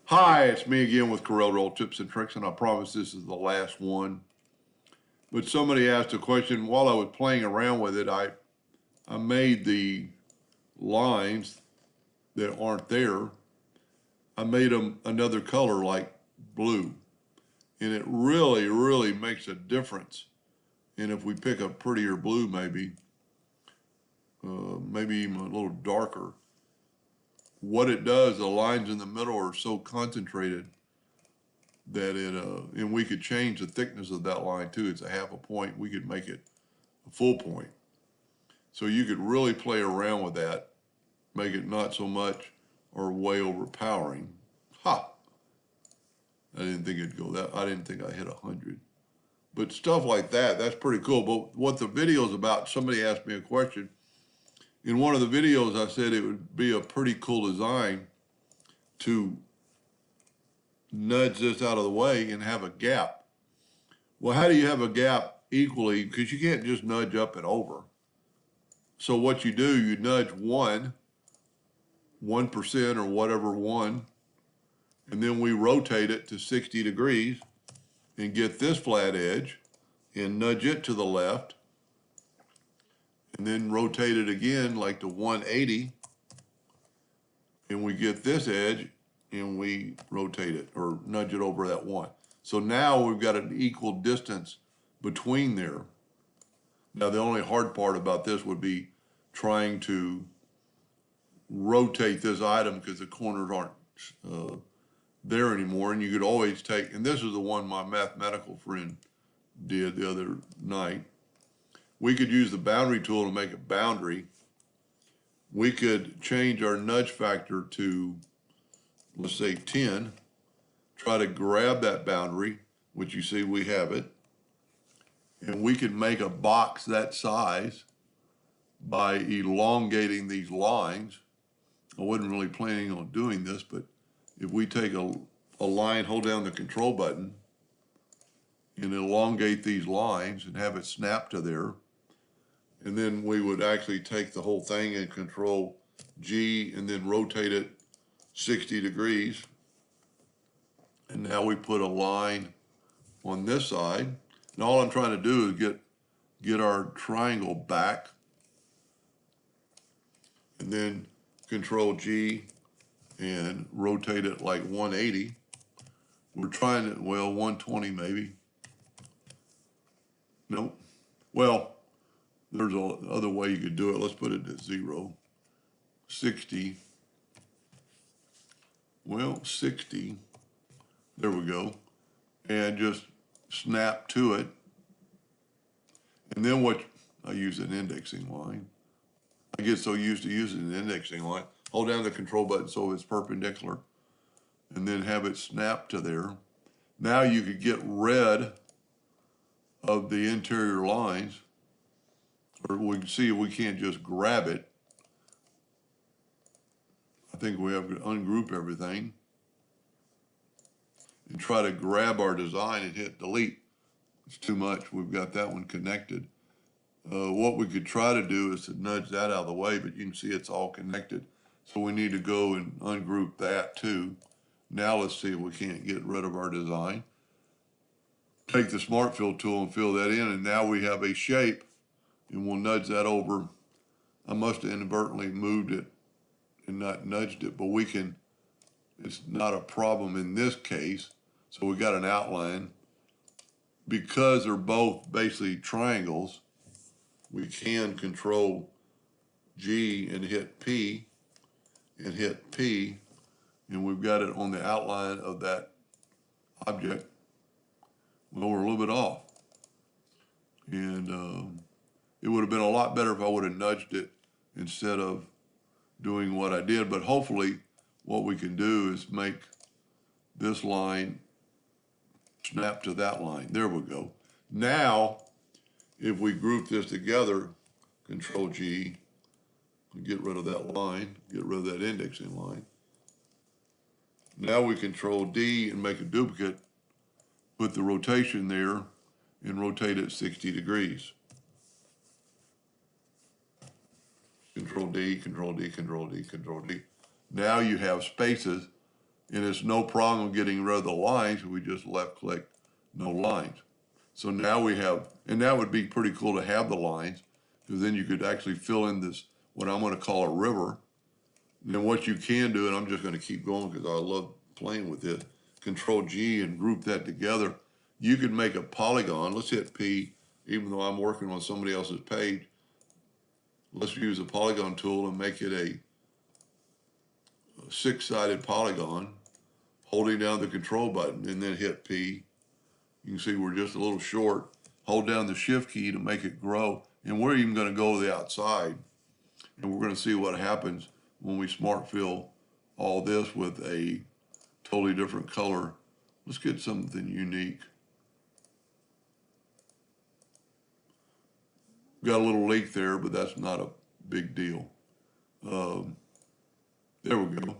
Hi, it's me again with Corel Draw tips and tricks, and I promise this is the last one. But somebody asked a question while I was playing around with it. I made the lines that aren't there. I made them another color like blue, and it really makes a difference. And if we pick a prettier blue, maybe even a little darker, what it does, the lines in the middle are so concentrated that and we could change the thickness of that line too. It's a half a point. We could make it a full point. So you could really play around with that, make it not so much or way overpowering. Ha! I didn't think it'd go that, I didn't think I hit 100. But stuff like that, that's pretty cool. But what the video is about, somebody asked me a question. In one of the videos, I said it would be a pretty cool design to nudge this out of the way and have a gap. Well, how do you have a gap equally? Because you can't just nudge up and over. So what you do, you nudge 1% or whatever 1, and then we rotate it to 60 degrees and get this flat edge and nudge it to the left, and then rotate it again like to 180, and we get this edge and we rotate it or nudge it over that 1. So now we've got an equal distance between there. Now the only hard part about this would be trying to rotate this item because the corners aren't there anymore, and you could always take, and this is the one my mathematical friend did the other night. We could use the boundary tool to make a boundary. We could change our nudge factor to, let's say 10, try to grab that boundary, which you see we have it, and we could make a box that size by elongating these lines. I wasn't really planning on doing this, but if we take a line, hold down the control button, and elongate these lines and have it snap to there, and then we would actually take the whole thing and control G and then rotate it 60 degrees. And now we put a line on this side. And all I'm trying to do is get our triangle back, and then control G and rotate it like 180. We're trying to, well, 120 maybe. Nope. Well, there's another way you could do it. Let's put it at 0. 60. Well, 60. There we go. And just snap to it. And then I use an indexing line. I get so used to using an indexing line. Hold down the control button so it's perpendicular, and then have it snap to there. Now you could get rid of the interior lines, or we can see if we can't just grab it. I think we have to ungroup everything and try to grab our design and hit delete. It's too much. We've got that one connected. What we could try to do is to nudge that out of the way, but you can see it's all connected. So we need to go and ungroup that too. Now let's see if we can't get rid of our design. Take the Smart Fill tool and fill that in, and now we have a shape, and we'll nudge that over. I must have inadvertently moved it and not nudged it, but we can, it's not a problem in this case. So we got an outline. Because they're both basically triangles, we can control G and hit P, and we've got it on the outline of that object. Well, we're a little bit off. And it would have been a lot better if I would have nudged it instead of doing what I did, but hopefully what we can do is make this line snap to that line. There we go. Now, if we group this together, Control G, get rid of that line, get rid of that indexing line. Now we Control D and make a duplicate, put the rotation there, and rotate it 60 degrees. Control D, Control D, Control D, Control D. Now you have spaces And it's no problem getting rid of the lines. We just left click, no lines. So now we have, and that would be pretty cool to have the lines, because then you could actually fill in this, what I'm going to call a river. And then what you can do, and I'm just going to keep going because I love playing with it, Control G and group that together. You could make a polygon. Let's hit P, even though I'm working on somebody else's page. Let's use the Polygon tool and make it a six-sided polygon, holding down the control button and then hit P. You can see we're just a little short. Hold down the shift key to make it grow. And we're even going to go to the outside. And we're going to see what happens when we smart fill all this with a totally different color. Let's get something unique. Got a little leak there, but that's not a big deal. There we go.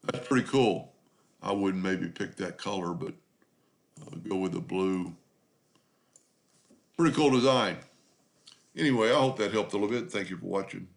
That's pretty cool. I wouldn't maybe pick that color, but go with the blue. Pretty cool design. Anyway, I hope that helped a little bit. Thank you for watching.